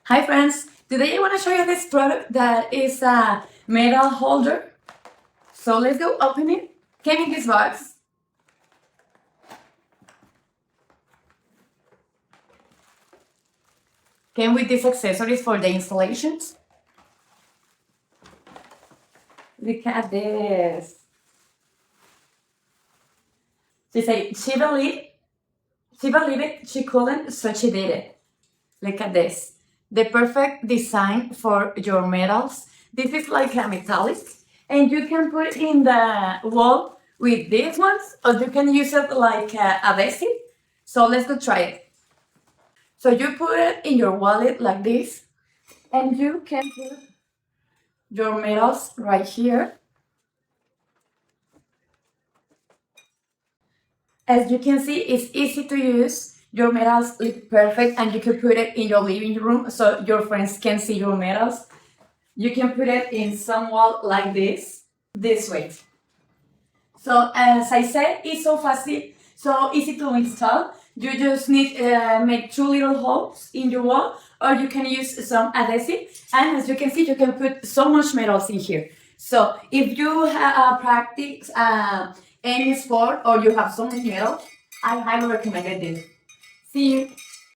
Hi friends, today I want to show you this product that is a metal holder. So let's go open it. Came in this box. Came with these accessories for the installations. Look at this. She said she believed it, she couldn't, so she did it. Look at this. The perfect design for your metals. This is like a metallic, and you can put it in the wall with these ones, or you can use it like adhesive. So let's go try it. So you put it in your wallet like this, and you can put your metals right here. As you can see, it's easy to use. Your metals look perfect, and you can put it in your living room so your friends can see your metals. You can put it in some wall like this way. So as I said, it's so fast, so easy to install. You just need to make 2 little holes in your wall, or you can use some adhesive. And as you can see, you can put so much metals in here. So if you practice any sport or you have so much metal, I highly recommend this. See you.